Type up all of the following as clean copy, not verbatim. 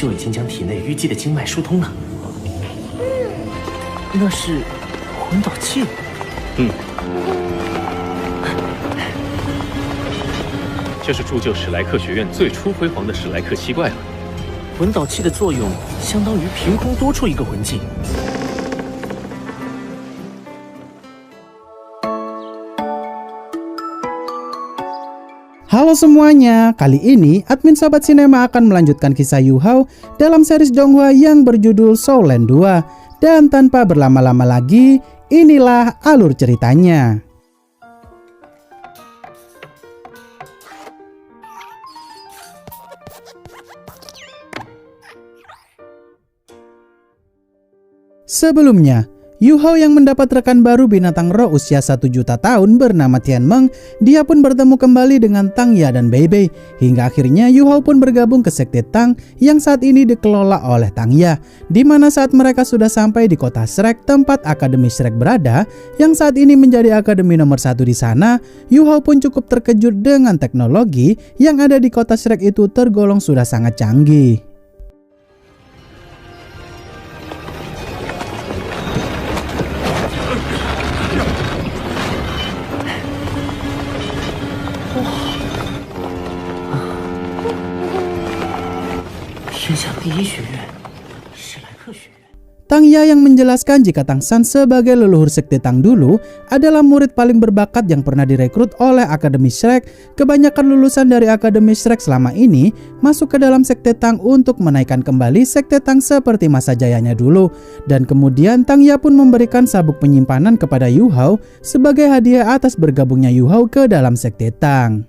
就已经将体内淤积的经脉疏通了。那是魂导器。这是铸就史莱克学院最初辉煌的史莱克七怪了。魂导器的作用相当于凭空多出一个魂技。Halo semuanya, kali ini admin Sahabat Sinema akan melanjutkan kisah Yu Hao dalam series Donghua yang berjudul Soul Land 2. Dan tanpa berlama-lama lagi, inilah alur ceritanya. Sebelumnya, Yu Hao yang mendapat rekan baru binatang roh usia 1 juta tahun bernama Tian Meng, dia pun bertemu kembali dengan Tang Ya dan Bei Bei. Hingga akhirnya Yu Hao pun bergabung ke Sekte Tang yang saat ini dikelola oleh Tang Ya. Di mana saat mereka sudah sampai di kota Shrek, tempat Akademi Shrek berada, yang saat ini menjadi akademi nomor 1 di sana, Yu Hao pun cukup terkejut dengan teknologi yang ada di kota Shrek itu tergolong sudah sangat canggih. Tang Ya yang menjelaskan jika Tang San sebagai leluhur Sekte Tang dulu adalah murid paling berbakat yang pernah direkrut oleh Akademi Shrek. Kebanyakan lulusan dari Akademi Shrek selama ini masuk ke dalam Sekte Tang untuk menaikkan kembali Sekte Tang seperti masa jayanya dulu. Dan kemudian Tang Ya pun memberikan sabuk penyimpanan kepada Yu Hao sebagai hadiah atas bergabungnya Yu Hao ke dalam Sekte Tang.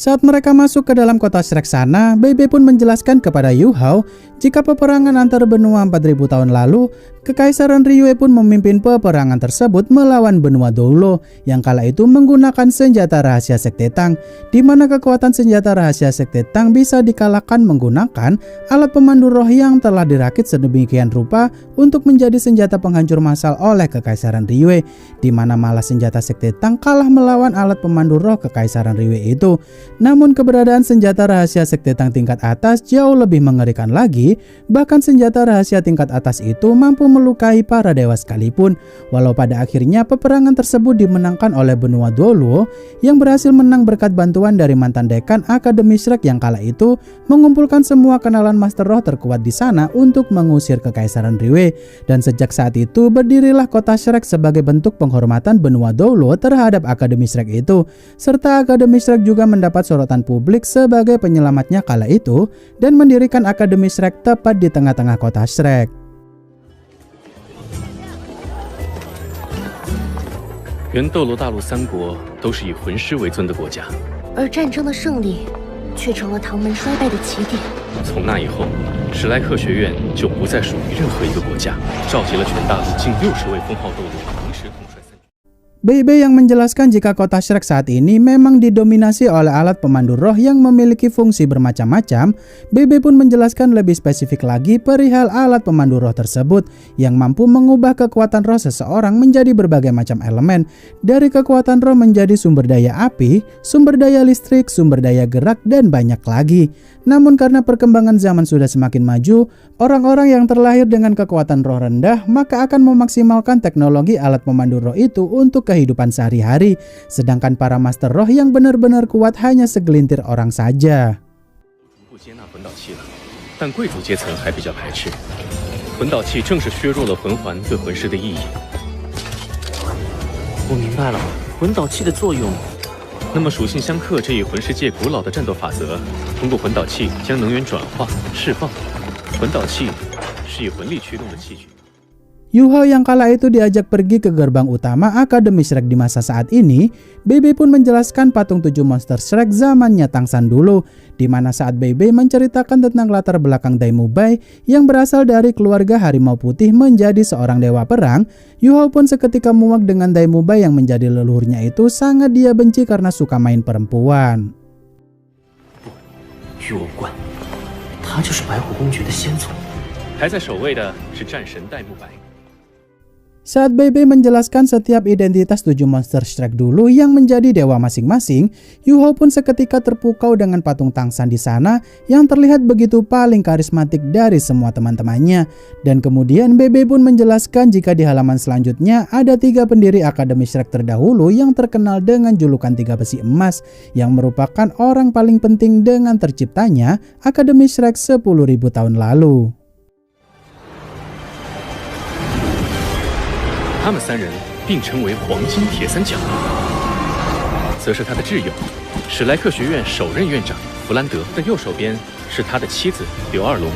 Saat mereka masuk ke dalam kota Shrek sana, Bei Bei pun menjelaskan kepada Yu Hao jika peperangan antar benua 4000 tahun lalu, Kekaisaran Liyue pun memimpin peperangan tersebut melawan benua Doulo yang kala itu menggunakan senjata rahasia Sekte Tang, di mana kekuatan senjata rahasia Sekte Tang bisa dikalahkan menggunakan alat pemandu roh yang telah dirakit sedemikian rupa untuk menjadi senjata penghancur massal oleh Kekaisaran Liyue, di mana malah senjata Sekte Tang kalah melawan alat pemandu roh Kekaisaran Liyue itu. Namun keberadaan senjata rahasia Sekte Tang tingkat atas jauh lebih mengerikan lagi, bahkan senjata rahasia tingkat atas itu mampu melukai para dewa sekalipun. Walau pada akhirnya peperangan tersebut dimenangkan oleh benua Doulo yang berhasil menang berkat bantuan dari mantan dekan Akademi Shrek yang kala itu mengumpulkan semua kenalan master roh terkuat di sana untuk mengusir Kekaisaran Liyue. Dan sejak saat itu berdirilah kota Shrek sebagai bentuk penghormatan benua Doulo terhadap Akademi Shrek itu, serta Akademi Shrek juga mendapat sorotan publik sebagai penyelamatnya kala itu dan mendirikan Akademi Shrek tepat di tengah-tengah kota Shrek. 原斗罗大陆3国都是以魂师为尊的国家，而战争的胜利却成了唐门衰败的起点。从那以后，史莱克学院就不再属于任何一个国家，召集了全大陆近60位封号斗罗，同时统帅3局。 Bei Bei yang menjelaskan jika kota Shrek saat ini memang didominasi oleh alat pemandu roh yang memiliki fungsi bermacam-macam. Bei Bei pun menjelaskan lebih spesifik lagi perihal alat pemandu roh tersebut yang mampu mengubah kekuatan roh seseorang menjadi berbagai macam elemen. Dari kekuatan roh menjadi sumber daya api, sumber daya listrik, sumber daya gerak, dan banyak lagi. Namun karena perkembangan zaman sudah semakin maju, orang-orang yang terlahir dengan kekuatan roh rendah maka akan memaksimalkan teknologi alat pemandu roh itu untuk kehidupan sehari-hari, sedangkan para master roh yang benar-benar kuat hanya segelintir orang saja. 不接纳魂导器了，但贵族阶层还比较排斥。魂导器正是削弱了魂环对魂师的意义。我明白了，魂导器的作用。那么属性相克这一魂师界古老的战斗法则，通过魂导器将能源转化、释放。魂导器是以魂力驱动的器具。 Yu Hao yang kala itu diajak pergi ke gerbang utama Akademi Shrek di masa saat ini, Bei Bei pun menjelaskan patung 7 monster Shrek zamannya Tang San dulu, di mana saat Bei Bei menceritakan tentang latar belakang Dai Mubai yang berasal dari keluarga harimau putih menjadi seorang dewa perang, Yu Hao pun seketika muak dengan Dai Mubai yang menjadi leluhurnya itu sangat dia benci karena suka main perempuan. 与我无关，他就是白虎公爵的先祖。排在首位的是战神戴沐白。Saat Bebe menjelaskan setiap identitas 7 monster Shrek dulu yang menjadi dewa masing-masing, Yu-Hao pun seketika terpukau dengan patung Tangsan di sana yang terlihat begitu paling karismatik dari semua teman-temannya. Dan kemudian Bebe pun menjelaskan jika di halaman selanjutnya ada 3 pendiri Akademi Shrek terdahulu yang terkenal dengan julukan 3 besi emas, yang merupakan orang paling penting dengan terciptanya Akademi Shrek 10.000 tahun lalu. 他们3人并称为黄金铁三角，则是他的挚友，史莱克学院首任院长弗兰德的右手边是他的妻子刘二龙，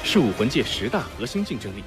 是武魂界10大核心竞争力。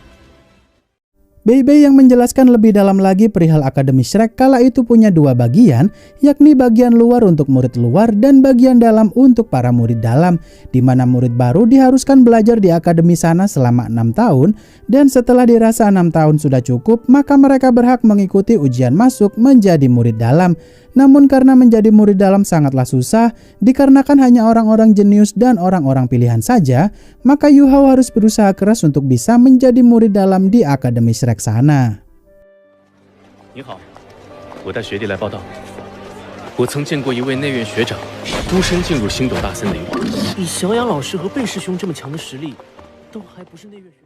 Bebe yang menjelaskan lebih dalam lagi perihal Akademi Shrek kala itu punya 2 bagian, yakni bagian luar untuk murid luar dan bagian dalam untuk para murid dalam, di mana murid baru diharuskan belajar di akademi sana selama 6 tahun, dan setelah dirasa 6 tahun sudah cukup, maka mereka berhak mengikuti ujian masuk menjadi murid dalam. Namun karena menjadi murid dalam sangatlah susah, dikarenakan hanya orang-orang jenius dan orang-orang pilihan saja, maka Yu-Hao harus berusaha keras untuk bisa menjadi murid dalam di Akademi Shrek sana. 你好，我带学弟来报道。我曾见过一位内院学长，孤身进入星斗大森林。以小雅老师和贝师兄这么强的实力，都还不是内院学院。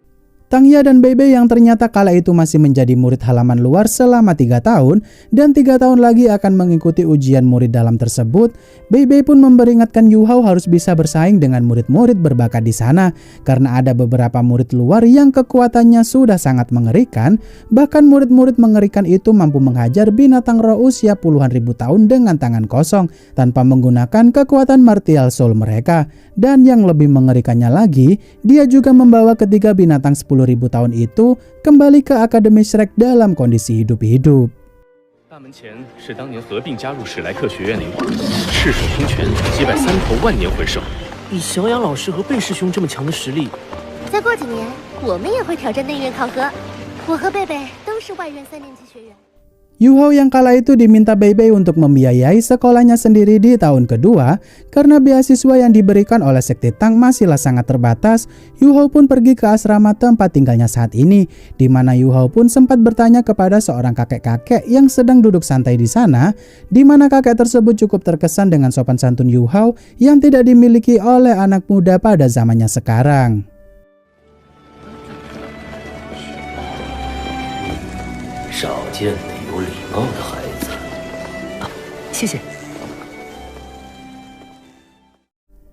Tangya dan Bebe yang ternyata kala itu masih menjadi murid halaman luar selama 3 tahun dan 3 tahun lagi akan mengikuti ujian murid dalam tersebut, Bebe pun memperingatkan Yu-Hao harus bisa bersaing dengan murid-murid berbakat di sana karena ada beberapa murid luar yang kekuatannya sudah sangat mengerikan, bahkan murid-murid mengerikan itu mampu menghajar binatang roh usia puluhan ribu tahun dengan tangan kosong tanpa menggunakan kekuatan martial soul mereka. Dan yang lebih mengerikannya lagi, dia juga membawa ketiga binatang 10.000 tahun itu kembali ke Akademi Shrek dalam kondisi hidup-hidup. 大门前是当年合并加入史莱克学院灵魂，赤手空拳击败3头万年魂兽。以小雅老师和贝师兄这么强的实力，再过几年，我们也会挑战内院考核。我和贝贝都是外院3年级学员。 Yu-Hao yang kala itu diminta Bebe untuk membiayai sekolahnya sendiri di tahun kedua karena beasiswa yang diberikan oleh Sekte Tang masihlah sangat terbatas. Yu-Hao pun pergi ke asrama tempat tinggalnya saat ini, di mana Yu-Hao pun sempat bertanya kepada seorang kakek-kakek yang sedang duduk santai di sana, di mana kakek tersebut cukup terkesan dengan sopan santun Yu-Hao yang tidak dimiliki oleh anak muda pada zamannya sekarang. 少见的有礼貌的孩子。谢谢。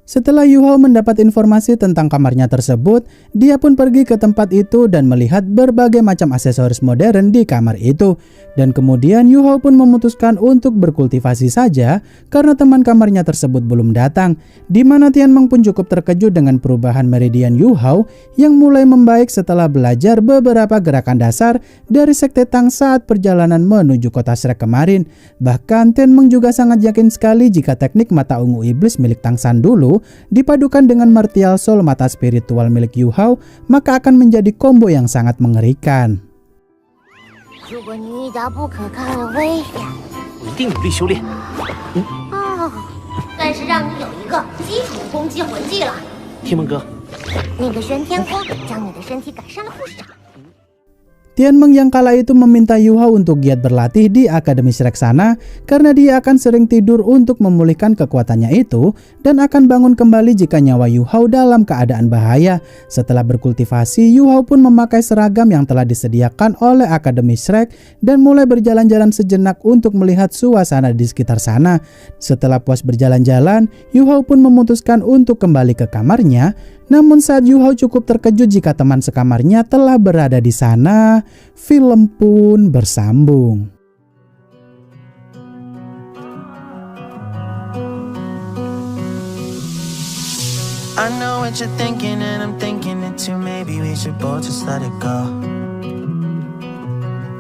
Setelah Yu-Hao mendapat informasi tentang kamarnya tersebut, dia pun pergi ke tempat itu dan melihat berbagai macam aksesoris modern di kamar itu. Dan kemudian Yu-Hao pun memutuskan untuk berkultivasi saja karena teman kamarnya tersebut belum datang. Di mana Tianmeng pun cukup terkejut dengan perubahan meridian Yu-Hao yang mulai membaik setelah belajar beberapa gerakan dasar dari Sekte Tang saat perjalanan menuju kota Shrek kemarin. Bahkan Tianmeng juga sangat yakin sekali jika teknik mata ungu iblis milik Tangsan dulu dipadukan dengan martial soul mata spiritual milik Yu-Hao, maka akan menjadi combo yang sangat mengerikan. 如果你遇到不可抗的危险，我一定努力修炼。但是让你有一个基础攻击魂技了。天梦哥，那个玄天光将你的身体改善了不少。 Tianmeng yang kala itu meminta Yu-Hao untuk giat berlatih di Akademi Shrek sana karena dia akan sering tidur untuk memulihkan kekuatannya itu dan akan bangun kembali jika nyawa Yu-Hao dalam keadaan bahaya. Setelah berkultivasi, Yu-Hao pun memakai seragam yang telah disediakan oleh Akademi Shrek dan mulai berjalan-jalan sejenak untuk melihat suasana di sekitar sana. Setelah puas berjalan-jalan, Yu-Hao pun memutuskan untuk kembali ke kamarnya. Namun saat Yu-Hao cukup terkejut jika teman sekamarnya telah berada di sana, film pun bersambung. I know what you're thinking and I'm thinking it too. Maybe we should both just let it go.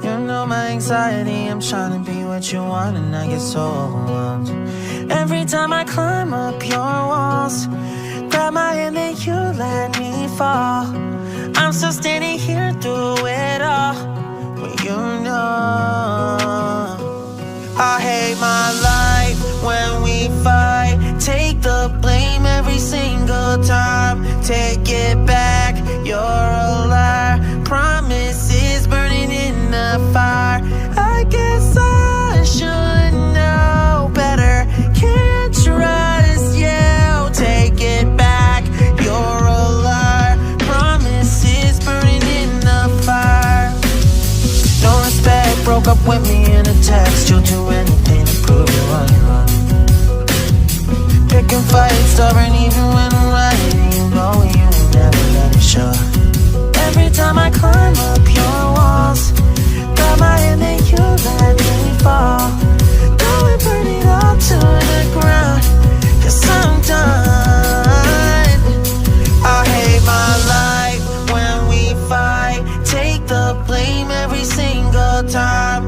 You know my anxiety, I'm trying to be what you want and I get so overwhelmed. Every time I climb up your walls, grab my hand and you let me fall. I'm still standing here through it all. Well, you know I hate my life when we fight. Take the blame every single time. Take it back, you're a liar. Promises burning in blame every single time.